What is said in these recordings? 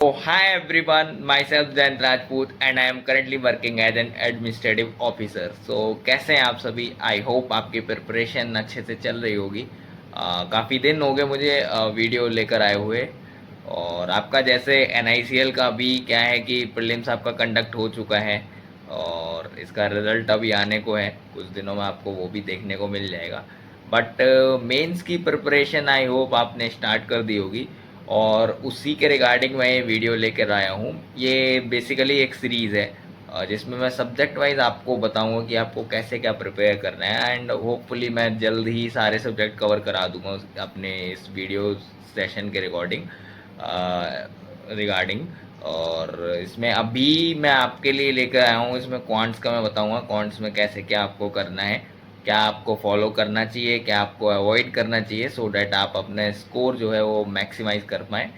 Oh, hi everyone, myself Zain Rajput and I am currently working as an administrative officer. So कैसे हैं आप सभी? I hope आपकी preparation अच्छे से चल रही होगी। काफ़ी दिन हो गए मुझे वीडियो लेकर आए हुए। और आपका जैसे NICL का भी क्या है कि प्रीलिम्स आपका कंडक्ट हो चुका है और इसका रिजल्ट अभी आने को है। कुछ दिनों में आपको वो भी देखने को मिल जाएगा। बट मेंस की प्रिपरेशन आई होप आपने स्टार्ट कर दी होगी और उसी के रिगार्डिंग मैं ये वीडियो लेकर आया हूँ। ये बेसिकली एक सीरीज़ है जिसमें मैं सब्जेक्ट वाइज आपको बताऊंगा कि आपको कैसे क्या प्रिपेयर करना है एंड होपफुली मैं जल्द ही सारे सब्जेक्ट कवर करा दूंगा अपने इस वीडियो सेशन के रिगार्डिंग। और इसमें अभी मैं आपके लिए लेकर आया हूँ, इसमें क्वांट्स का मैं बताऊंगा क्वांट्स में कैसे क्या आपको करना है, क्या आपको फॉलो करना चाहिए, क्या आपको अवॉइड करना चाहिए सो डैट आप अपने स्कोर जो है वो मैक्सिमाइज कर पाएँ।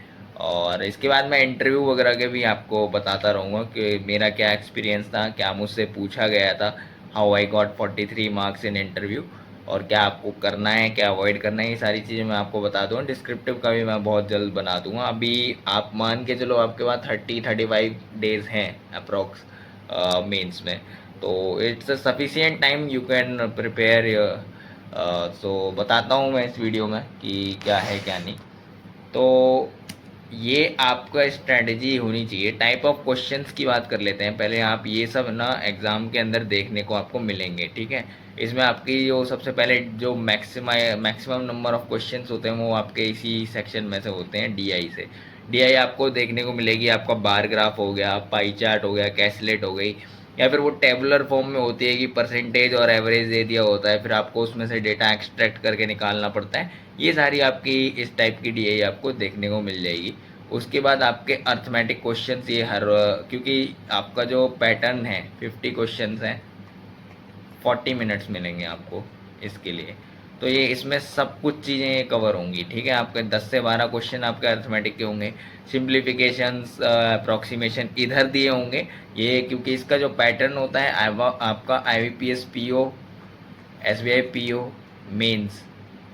और इसके बाद मैं इंटरव्यू वगैरह के भी आपको बताता रहूँगा कि मेरा क्या एक्सपीरियंस था, क्या मुझसे पूछा गया था, how I got 43 marks in interview और क्या आपको करना है, क्या अवॉइड करना है, ये सारी चीज़ें मैं आपको बता दूँगा। डिस्क्रिप्टिव का भी मैं बहुत जल्द बना दूँगा। अभी आप मान के चलो आपके पास 30-35 डेज़ हैं अप्रॉक्स मेंस में, तो it's a sufficient time you can prepare. So बताता हूँ मैं इस वीडियो में कि क्या है क्या नहीं। तो ये आपका स्ट्रेटजी होनी चाहिए। टाइप ऑफ क्वेश्चंस की बात कर लेते हैं पहले। आप ये सब ना एग्ज़ाम के अंदर देखने को आपको मिलेंगे, ठीक है। इसमें आपकी जो सबसे पहले जो मैक्सिमम नंबर ऑफ क्वेश्चंस होते हैं वो आपके इसी सेक्शन में से होते हैं, DI से। DI आपको देखने को मिलेगी, आपका बार ग्राफ हो गया, पाई चार्ट हो गया, कैसलेट हो गई, या फिर वो टेबुलर फॉर्म में होती है कि परसेंटेज और एवरेज दे दिया होता है, फिर आपको उसमें से डेटा एक्सट्रैक्ट करके निकालना पड़ता है। ये सारी आपकी इस टाइप की DI आपको देखने को मिल जाएगी। उसके बाद आपके अर्थमेटिक क्वेश्चंस ये हर क्योंकि आपका जो पैटर्न है 50 क्वेश्चंस हैं, 40 मिनट्स मिलेंगे आपको इसके लिए। तो ये इसमें सब कुछ चीज़ें कवर होंगी, ठीक है। आपके 10 से 12 क्वेश्चन आपके अर्थमेटिक के होंगे। सिंप्लीफिकेशंस, अप्रॉक्सीमेशन इधर दिए होंगे। ये क्योंकि इसका जो पैटर्न होता है आपका IBPS PO, SBI PO mains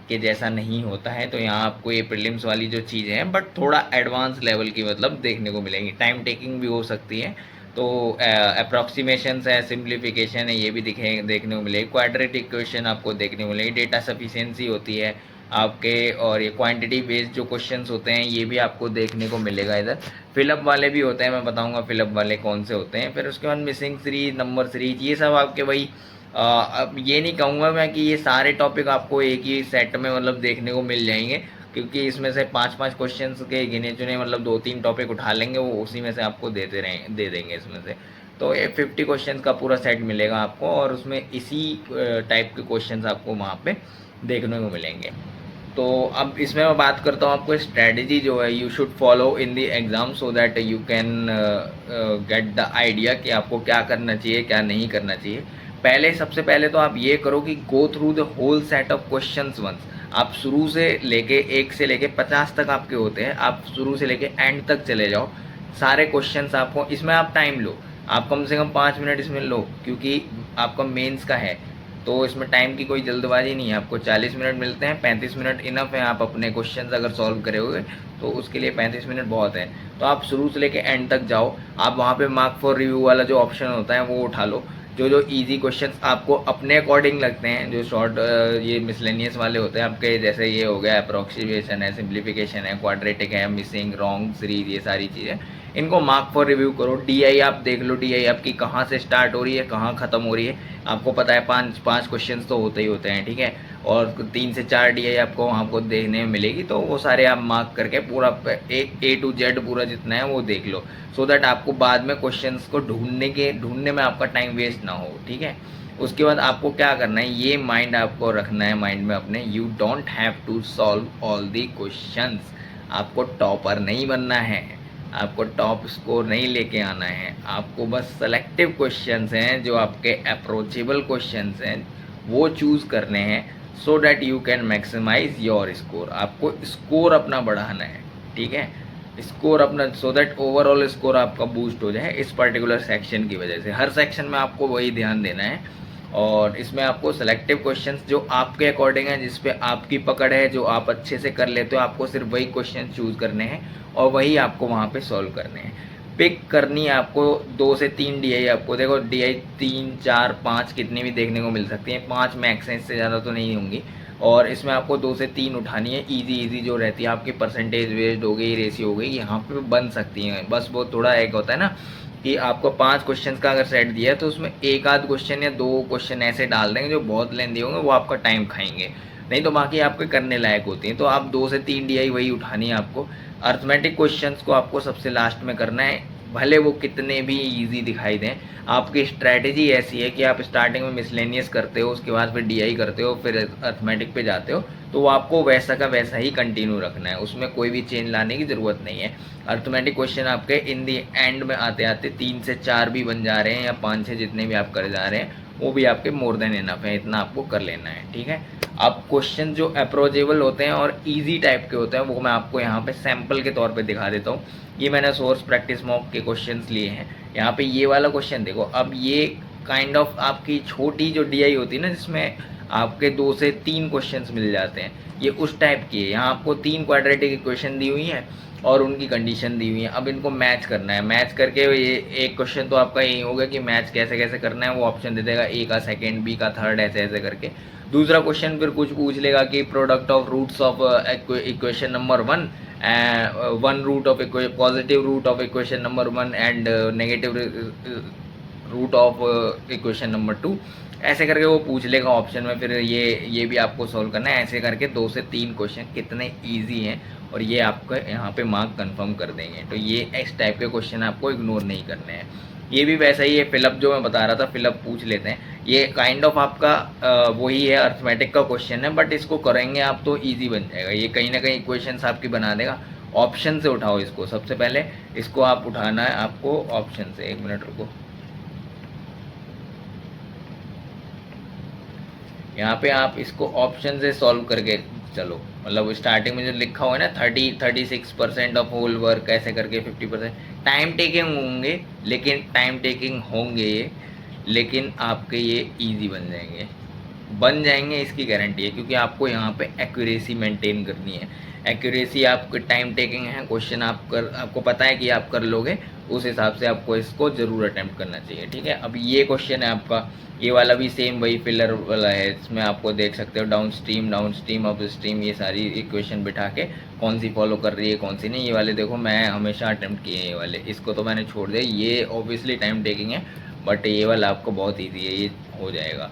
के जैसा नहीं होता है। तो यहाँ आपको ये प्रीलिम्स वाली जो चीज़ें हैं बट थोड़ा एडवांस लेवल की मतलब देखने को मिलेंगी। टाइम टेकिंग भी हो सकती है। तो अप्रॉक्सीमेशंस है, सिंप्लीफिकेशन है, ये भी देखने को मिलेगी। क्वाड्रेटिक क्वेश्चन आपको देखने को मिलेगी। डेटा सफिशिएंसी होती है आपके, और ये क्वांटिटी बेस्ड जो क्वेश्चंस होते हैं ये भी आपको देखने को मिलेगा इधर। फिलअप वाले भी होते हैं, मैं बताऊंगा फिलअप वाले कौन से होते हैं। फिर उसके बाद मिसिंग सीरीज, नंबर सीरीज, ये सब आपके वही। अब ये नहीं कहूँगा मैं कि ये सारे टॉपिक आपको एक ही सेट में मतलब देखने को मिल जाएंगे, क्योंकि इसमें से 5-5 क्वेश्चंस के गिने चुने मतलब 2-3 टॉपिक उठा लेंगे, वो उसी में से आपको दे देंगे इसमें से। तो ये 50 क्वेश्चंस का पूरा सेट मिलेगा आपको और उसमें इसी टाइप के क्वेश्चंस आपको वहाँ पे देखने को मिलेंगे। तो अब इसमें मैं बात करता हूँ आपको स्ट्रेटजी जो है you should follow in the exam so that you can get the idea कि आपको क्या करना चाहिए, क्या नहीं करना चाहिए। पहले सबसे पहले तो आप ये करो कि go through the whole set of questions once. आप शुरू से लेके 1 से लेके 50 तक आपके होते हैं, आप शुरू से लेके एंड तक चले जाओ। सारे क्वेश्चंस आपको इसमें आप टाइम लो, आप कम से कम 5 मिनट इसमें लो, क्योंकि आपका मेंस का है। तो इसमें टाइम की कोई जल्दबाजी नहीं है, आपको 40 मिनट मिलते हैं, 35 मिनट इनफ है। आप अपने क्वेश्चंस अगर सॉल्व करे हुए तो उसके लिए 35 मिनट बहुत है। तो आप शुरू से लेके एंड तक जाओ। आप वहाँ पे मार्क फॉर रिव्यू वाला जो ऑप्शन होता है वो उठा लो। जो जो इजी क्वेश्चंस आपको अपने अकॉर्डिंग लगते हैं, जो शॉर्ट ये मिसलेनियस वाले होते हैं आपके, जैसे ये हो गया अप्रोक्सीमेशन है, सिंप्लीफिकेशन है, क्वाड्रेटिक है, मिसिंग, रॉन्ग सीरीज, ये सारी चीज़ें इनको मार्क फॉर रिव्यू करो। DI आप देख लो, DI आपकी कहाँ से स्टार्ट हो रही है, कहाँ ख़त्म हो रही है। आपको पता है 5-5 क्वेश्चंस तो होते ही होते हैं, ठीक है। और 3 से 4 DI आपको वहाँ को देखने में मिलेगी, तो वो सारे आप मार्क करके पूरा A to Z पूरा जितना है वो देख लो, सो दैट आपको बाद में क्वेश्चंस को ढूंढने में आपका टाइम वेस्ट ना हो, ठीक है। उसके बाद आपको क्या करना है, ये माइंड आपको रखना है माइंड में अपने, you don't have to solve all the questions. आपको टॉपर नहीं बनना है, आपको टॉप स्कोर नहीं लेके आना है। आपको बस सेलेक्टिव क्वेश्चंस हैं जो आपके अप्रोचेबल क्वेश्चंस हैं वो चूज़ करने हैं, so that you can maximise your score. आपको स्कोर अपना बढ़ाना है, ठीक है। स्कोर अपना, सो दैट ओवरऑल स्कोर आपका बूस्ट हो जाए इस पर्टिकुलर सेक्शन की वजह से। हर सेक्शन में आपको वही ध्यान देना है। और इसमें आपको सेलेक्टिव क्वेश्चंस जो आपके अकॉर्डिंग है, जिस पे आपकी पकड़ है, जो आप अच्छे से कर लेते हो, आपको सिर्फ वही क्वेश्चन चूज करने हैं और वही आपको वहाँ पे सॉल्व करने हैं। पिक करनी है आपको 2 से 3 डीआई। आपको देखो डीआई 3 4 5 कितनी भी देखने को मिल सकती है, 5 मैक्स है, इससे ज़्यादा तो नहीं होंगी। और इसमें आपको 2 से 3 उठानी है, इजी जो रहती है आपकी, परसेंटेज वेस्ड हो गई, रेशियो हो गई, यहाँ पे बन सकती हैं। बस वो थोड़ा एक होता है ना कि आपको 5 क्वेश्चन का अगर सेट दिया है तो उसमें एक आध क्वेश्चन या 2 क्वेश्चन ऐसे डाल देंगे जो बहुत लेंदी होंगे, वो आपका टाइम खाएंगे, नहीं तो बाकी आपके करने लायक होती हैं। तो आप 2 से 3 डीआई वही उठानी है आपको। अर्थमेटिक क्वेश्चंस को आपको सबसे लास्ट में करना है, भले वो कितने भी इजी दिखाई दें। आपकी स्ट्रैटेजी ऐसी है कि आप स्टार्टिंग में मिसलेनियस करते हो, उसके बाद फिर डीआई करते हो, फिर अर्थमेटिक पे जाते हो, तो वो आपको वैसा का वैसा ही कंटिन्यू रखना है, उसमें कोई भी चेंज लाने की ज़रूरत नहीं है। अर्थमेटिक क्वेश्चन आपके इन दी एंड में आते आते 3 से 4 भी बन जा रहे हैं या 5 6 जितने भी आप कर जा रहे हैं, वो भी आपके मोर देन इनफ है, इतना आपको कर लेना है, ठीक है। अब क्वेश्चन जो अप्रोचेबल होते हैं और इजी टाइप के होते हैं वो मैं आपको यहाँ पे सैम्पल के तौर पे दिखा देता हूँ। ये मैंने सोर्स प्रैक्टिस मॉक के क्वेश्चंस लिए हैं। यहाँ पे ये वाला क्वेश्चन देखो, अब ये काइंड ऑफ आपकी छोटी जो डीआई होती है ना, जिसमें आपके 2 से 3 क्वेश्चंस मिल जाते हैं, ये उस टाइप की है। यहाँ आपको 3 क्वाड्रेटिक इक्वेशन दी हुई हैं और उनकी कंडीशन दी हुई है। अब इनको मैच करना है, मैच करके ये एक क्वेश्चन तो आपका यही होगा कि मैच कैसे कैसे करना है, वो ऑप्शन दे देगा, ए का सेकेंड, बी का थर्ड, ऐसे ऐसे करके। दूसरा क्वेश्चन फिर कुछ पूछ लेगा कि product of roots of equation number 1, one root of positive root of equation number 1 and negative root of equation number 2, ऐसे करके वो पूछ लेगा ऑप्शन में। फिर ये भी आपको सॉल्व करना है। ऐसे करके 2 से 3 क्वेश्चन कितने इजी हैं और ये आपको यहाँ पे मार्क कंफर्म कर देंगे। तो ये इस टाइप के क्वेश्चन आपको इग्नोर नहीं करने हैं। ये भी वैसा ही है, फिलअप जो मैं बता रहा था, फिलअप पूछ लेते हैं। ये काइंड ऑफ आपका वही है, अर्थमेटिक का क्वेश्चन है, बट इसको करेंगे आप तो ईजी बन जाएगा। ये कहीं ना कहीं इक्वेशंस आपकी बना देगा। ऑप्शन से उठाओ इसको, सबसे पहले इसको आप उठाना है आपको ऑप्शन से। 1 मिनट रुको, यहाँ पे आप इसको ऑप्शन से सॉल्व करके चलो। मतलब स्टार्टिंग में जो लिखा हुआ है ना 36% ऑफ होल वर्क, ऐसे करके 50% टाइम टेकिंग होंगे, लेकिन टाइम टेकिंग होंगे ये, लेकिन आपके ये इजी बन जाएंगे, इसकी गारंटी है। क्योंकि आपको यहाँ पे एक्यूरेसी मेंटेन करनी है। एक्यूरेसी आपके टाइम टेकिंग है, क्वेश्चन आपको पता है कि आप कर लोगे, उस हिसाब से आपको इसको ज़रूर अटैम्प्ट करना चाहिए, ठीक है। अब ये क्वेश्चन है आपका, ये वाला भी सेम वही फिलर वाला है। इसमें आपको देख सकते हो डाउन स्ट्रीम अप स्ट्रीम, ये सारी इक्वेशन बिठा के कौन सी फॉलो कर रही है कौन सी नहीं। ये वाले देखो मैं हमेशा अटैम्प्ट किए हैं ये वाले, इसको तो मैंने छोड़ दिया। ये ऑब्वियसली टाइम टेकिंग है, बट ये वाला आपको बहुत ईजी है, ये हो जाएगा।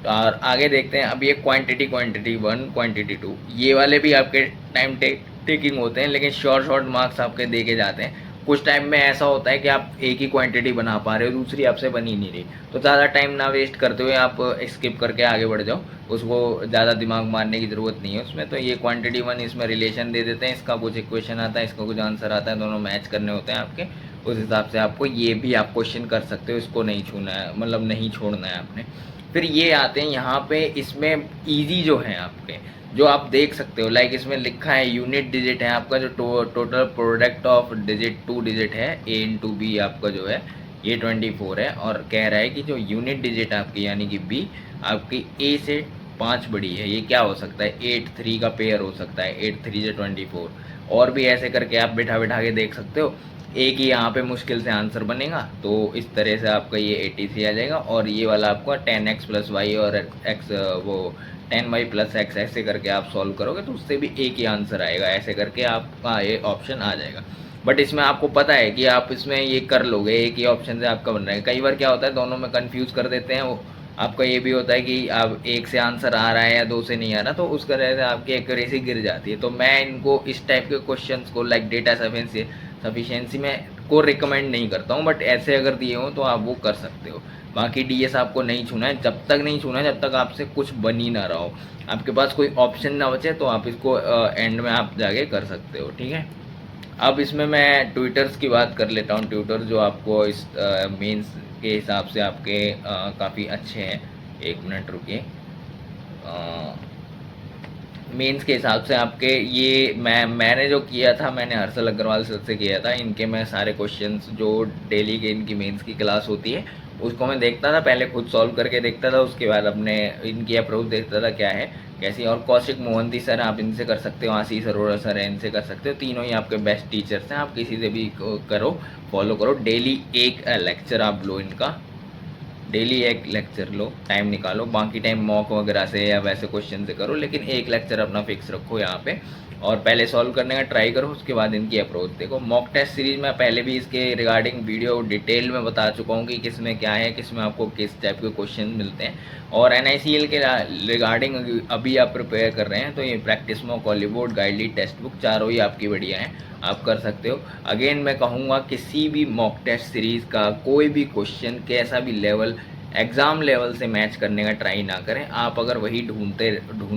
तो और आगे देखते हैं। अब ये क्वांटिटी 1 क्वांटिटी 2, ये वाले भी आपके टाइम टेकिंग होते हैं, लेकिन शॉर्ट मार्क्स आपके दे के जाते हैं। कुछ टाइम में ऐसा होता है कि आप एक ही क्वांटिटी बना पा रहे हो, दूसरी आपसे बन ही नहीं रही, तो ज़्यादा टाइम ना वेस्ट करते हुए आप स्किप करके आगे बढ़ जाओ, उसको ज़्यादा दिमाग मारने की ज़रूरत नहीं है उसमें। तो ये क्वांटिटी 1, इसमें रिलेशन दे देते हैं, इसका कुछ इक्वेशन आता है, इसका कुछ आंसर आता है, दोनों मैच करने होते हैं आपके। उस हिसाब से आपको ये भी आप क्वेश्चन कर सकते हो, इसको नहीं छूना है, मतलब नहीं छोड़ना है आपने। फिर ये आते हैं यहाँ पे, इसमें ईजी जो है आपके, जो आप देख सकते हो, लाइक इसमें लिखा है यूनिट डिजिट है आपका, जो total product of digit 2 digit है, ए इंटू बी आपका जो है ये 24 है। और कह रहा है कि जो यूनिट डिजिट आपकी यानी कि बी आपकी ए से 5 बड़ी है, ये क्या हो सकता है, 8 3 का पेयर हो सकता है, 8 3 से 24। और भी ऐसे करके आप बिठा बिठा के देख सकते हो। एक ही यहाँ पे मुश्किल से आंसर बनेगा, तो इस तरह से आपका ये 83 आ जाएगा। और ये वाला आपका 10x प्लस वाई और x वो 10y प्लस x, ऐसे करके आप सॉल्व करोगे तो उससे भी एक ही आंसर आएगा। ऐसे करके आपका ये ऑप्शन आ जाएगा। बट इसमें आपको पता है कि आप इसमें ये कर लोगे, एक ही ऑप्शन से आपका बन रहा है। कई बार क्या होता है, दोनों में कन्फ्यूज़ कर देते हैं वो। आपका ये भी होता है कि आप एक से आंसर आ रहा है या 2 से नहीं आ रहा, तो उस तरह से आपकी एक्यूरेसी गिर जाती है। तो मैं इनको इस टाइप के क्वेश्चंस को लाइक डेटा सफिशिएंसी में को रिकमेंड नहीं करता हूँ, बट ऐसे अगर दिए हो तो आप वो कर सकते हो। बाकी डीएस आपको नहीं छूना है, जब तक नहीं छूना है जब तक आपसे कुछ बन ही ना रहा हो, आपके पास कोई ऑप्शन ना बचे, तो आप इसको एंड में आप जाके कर सकते हो, ठीक है। अब इसमें मैं ट्विटर्स की बात कर लेता हूँ। ट्विटर जो आपको इस मेंस के हिसाब से आपके काफ़ी अच्छे हैं। 1 मिनट रुकिए। मेंस के हिसाब से आपके ये मैंने जो किया था, मैंने हर्षल अग्रवाल सर से किया था। इनके मैं सारे क्वेश्चंस जो डेली के इनकी मेंस की क्लास होती है उसको मैं देखता था, पहले खुद सॉल्व करके देखता था, उसके बाद अपने इनकी अप्रोच देखता था क्या है कैसी। और कौशिक मोहंती सर, आप इनसे कर सकते हो, आशीष अरोड़ा सर है, इनसे कर सकते हो, तीनों ही आपके बेस्ट टीचर्स हैं। आप किसी से भी करो, फॉलो करो। डेली एक लेक्चर आप लो इनका, डेली एक लेक्चर लो, टाइम निकालो। बाकी टाइम मॉक वगैरह से या वैसे क्वेश्चन से करो, लेकिन एक लेक्चर अपना फिक्स रखो यहाँ पे, और पहले सॉल्व करने का ट्राई करो, उसके बाद इनकी अप्रोच देखो। मॉक टेस्ट सीरीज में पहले भी इसके रिगार्डिंग वीडियो डिटेल में बता चुका हूँ कि किस में क्या है, किस में आपको किस टाइप के क्वेश्चन मिलते हैं। और NICL के रिगार्डिंग अभी आप प्रिपेयर कर रहे हैं तो ये practice mock, Hollywood, गाइडली, text book, चारों ही आपकी बढ़िया हैं, आप कर सकते हो। अगेन मैं कहूँगा किसी भी मॉक टेस्ट सीरीज़ का कोई भी क्वेश्चन कैसा भी लेवल, एग्ज़ाम लेवल से मैच करने का ट्राई ना करें। आप अगर वही ढूंढ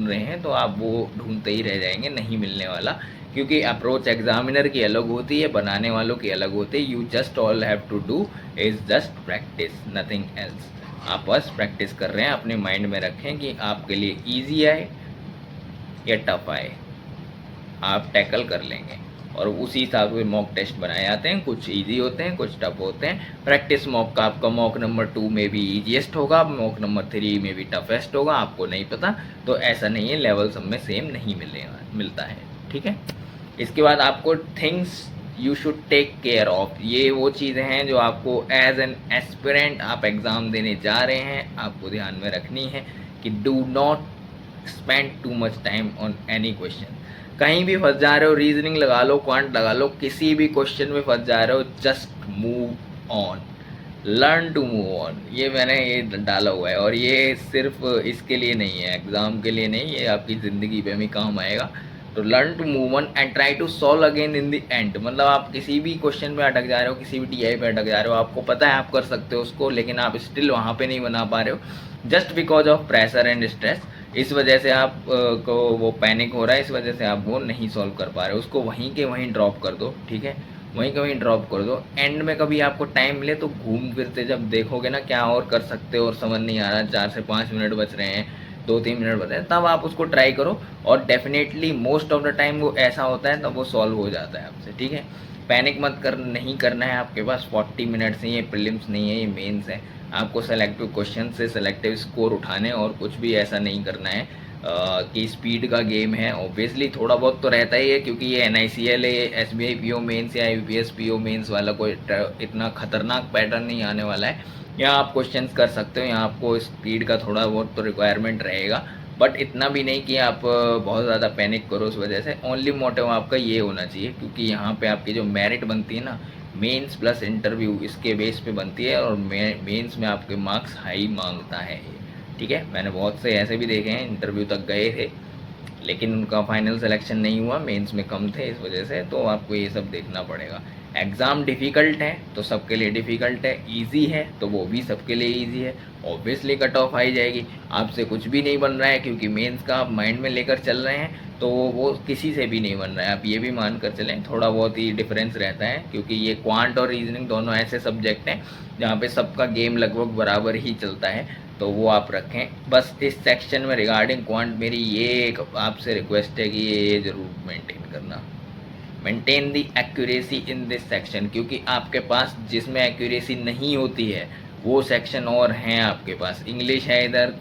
रहे हैं तो आप वो ढूंढते ही रह जाएंगे, नहीं मिलने वाला। क्योंकि अप्रोच एग्जामिनर की अलग होती है, बनाने वालों की अलग होती है। You just all have to do is just practice, nothing else. आप बस प्रैक्टिस कर रहे हैं, अपने माइंड में रखें कि आपके लिए ईजी आए या टफ आए, आप टैकल कर लेंगे। और उसी हिसाब से मॉक टेस्ट बनाए जाते हैं, कुछ इजी होते हैं, कुछ टफ होते हैं। प्रैक्टिस मॉक का आपका मॉक नंबर 2 में भी ईजीएस्ट होगा, मॉक नंबर 3 में भी टफेस्ट होगा, आपको नहीं पता तो ऐसा नहीं है, लेवल सब में सेम नहीं मिलता है, ठीक है। इसके बाद आपको things you should take care of, ये वो चीज़ें हैं जो आपको एज एन एस्पिरेंट आप एग्ज़ाम देने जा रहे हैं आपको ध्यान में रखनी है कि do not spend too much time on any question. कहीं भी फंस जा रहे हो, रीजनिंग लगा लो, क्वांट लगा लो, किसी भी क्वेश्चन में फंस जा रहे हो, just move on, learn to move on. ये मैंने ये डाला हुआ है, और ये सिर्फ इसके लिए नहीं है, एग्ज़ाम के लिए नहीं, ये आपकी ज़िंदगी पे भी काम आएगा। तो learn to move on and try to solve again in the end. मतलब आप किसी भी क्वेश्चन पे अटक जा रहे हो, किसी भी TI पे अटक जा रहे हो, आपको पता है आप कर सकते हो उसको, लेकिन आप स्टिल वहाँ पे नहीं बना पा रहे हो, just because of pressure and stress. इस वजह से आप को वो पैनिक हो रहा है, इस वजह से आप वो नहीं सॉल्व कर पा रहे हो, उसको वहीं के वहीं ड्रॉप कर दो, ठीक है, वहीं के वहीं ड्रॉप कर दो। एंड में कभी आपको टाइम मिले तो घूम फिरते जब देखोगे ना क्या और कर सकते हो और समझ नहीं आ रहा, 4 से 5 मिनट बच रहे हैं, 2-3 मिनट बच रहे हैं, तब आप उसको ट्राई करो, और definitely most of the time वो ऐसा होता है तब वो सॉल्व हो जाता है आपसे, ठीक है। पैनिक मत कर, नहीं करना है, आपके पास 40 मिनट्स नहीं है, प्रीलिम्स नहीं है, ये मेंस है। आपको सेलेक्टिव क्वेश्चन से सेलेक्टिव स्कोर उठाने, और कुछ भी ऐसा नहीं करना है कि स्पीड का गेम है। ऑब्वियसली थोड़ा बहुत तो रहता ही है, क्योंकि ये NICL है, SBI PO मेंस या UPS PO मेंस वाला कोई इतना खतरनाक पैटर्न नहीं आने वाला है। यहाँ आप क्वेश्चंस कर सकते हो, यहाँ आपको स्पीड का थोड़ा बहुत तो रिक्वायरमेंट रहेगा, बट इतना भी नहीं कि आप बहुत ज़्यादा पैनिक करो उस वजह से। ओनली मोटिव आपका ये होना चाहिए, क्योंकि यहाँ पे आपकी जो मेरिट बनती है ना, मेंस प्लस इंटरव्यू, इसके बेस पे बनती है, और मेंस में आपके मार्क्स हाई मांगता है, ठीक है। मैंने बहुत से ऐसे भी देखे हैं, इंटरव्यू तक गए थे लेकिन उनका फाइनल सिलेक्शन नहीं हुआ, मेंस में कम थे, इस वजह से। तो आपको ये सब देखना पड़ेगा। एग्ज़ाम डिफ़िकल्ट है तो सबके लिए डिफ़िकल्ट है, इजी है तो वो भी सबके लिए इजी है। ऑब्वियसली कट ऑफ आई जाएगी, आपसे कुछ भी नहीं बन रहा है, क्योंकि मेंस का आप माइंड में लेकर चल रहे हैं, तो वो किसी से भी नहीं बन रहा है, आप ये भी मान कर चलें। थोड़ा बहुत ही डिफरेंस रहता है, क्योंकि ये क्वांट और रीजनिंग दोनों ऐसे सब्जेक्ट हैं जहाँ पे सबका गेम लगभग बराबर ही चलता है, तो वो आप रखें। बस इस सेक्शन में रिगार्डिंग क्वांट मेरी ये एक आपसे रिक्वेस्ट है कि ये ज़रूर मेंटेन करना, maintain the accuracy in this section, क्योंकि आपके पास जिसमें एक्यूरेसी नहीं होती है वो सेक्शन और हैं आपके पास। इंग्लिश है इधर,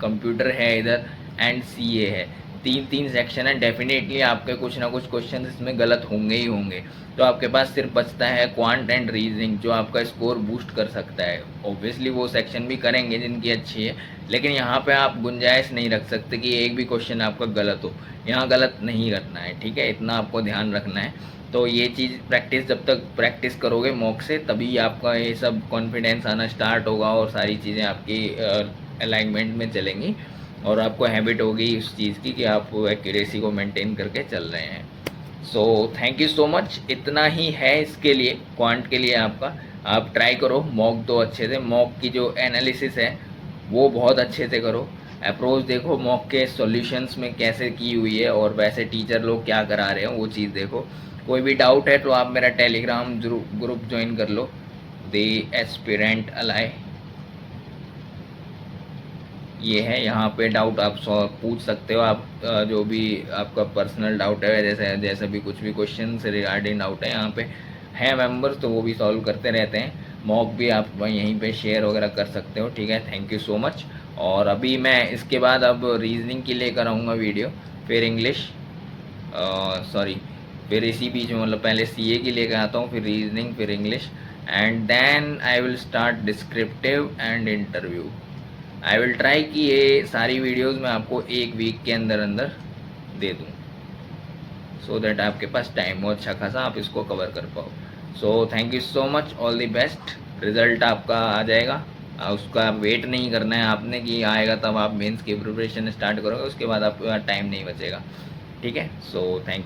कंप्यूटर है इधर, एंड CA है, 3 सेक्शन है। डेफिनेटली आपके कुछ ना कुछ क्वेश्चन इसमें गलत होंगे ही होंगे, तो आपके पास सिर्फ बचता है क्वांट एंड रीजनिंग, जो आपका स्कोर बूस्ट कर सकता है। ऑब्वियसली वो सेक्शन भी करेंगे जिनकी अच्छी है, लेकिन यहाँ पे आप गुंजाइश नहीं रख सकते कि एक भी क्वेश्चन आपका गलत हो, यहाँ गलत नहीं करना है, ठीक है, इतना आपको ध्यान रखना है। तो ये चीज़ प्रैक्टिस, जब तक प्रैक्टिस करोगे मॉक से, तभी आपका ये सब कॉन्फिडेंस आना स्टार्ट होगा, और सारी चीज़ें आपकी अलाइनमेंट में चलेंगी, और आपको हैबिट होगी उस चीज़ की कि आप एक्यूरेसी को मेंटेन करके चल रहे हैं। So thank you so much, इतना ही है इसके लिए, क्वांट के लिए आपका। आप ट्राई करो मॉक दो अच्छे से, मॉक की जो एनालिसिस है वो बहुत अच्छे से करो, अप्रोच देखो मॉक के सॉल्यूशंस में कैसे की हुई है, और वैसे टीचर लोग क्या करा रहे हैं वो चीज़ देखो। कोई भी डाउट है तो आप मेरा टेलीग्राम ग्रुप ज्वाइन कर लो, द एस्पिरेंट अलाई, ये है। यहाँ पे डाउट आप पूछ सकते हो, आप जो भी आपका पर्सनल डाउट है, जैसे जैसे भी कुछ भी क्वेश्चन से रिगार्डिंग डाउट है, यहाँ पे है मेंबर्स तो वो भी सॉल्व करते रहते हैं। मॉक भी आप यहीं पे शेयर वगैरह कर सकते हो, ठीक है। Thank you so much. और अभी मैं इसके बाद अब रीजनिंग की लेकर आऊँगा वीडियो, फिर इंग्लिश, सॉरी, फिर इसी बीच में मतलब पहले सीए की लेकर आता हूँ, फिर रीजनिंग, फिर English, and then I will start descriptive and interview. I will try कि ये सारी वीडियोस मैं आपको एक वीक के अंदर अंदर दे दूँ, सो दैट आपके पास टाइम हो अच्छा खासा, आप इसको कवर कर पाओ। So thank you so much, all the best. Result आपका आ जाएगा, उसका वेट नहीं करना है आपने कि आएगा तब आप मेंस की प्रिपरेशन स्टार्ट करोगे, उसके बाद आपके पास टाइम नहीं बचेगा, ठीक है। So thank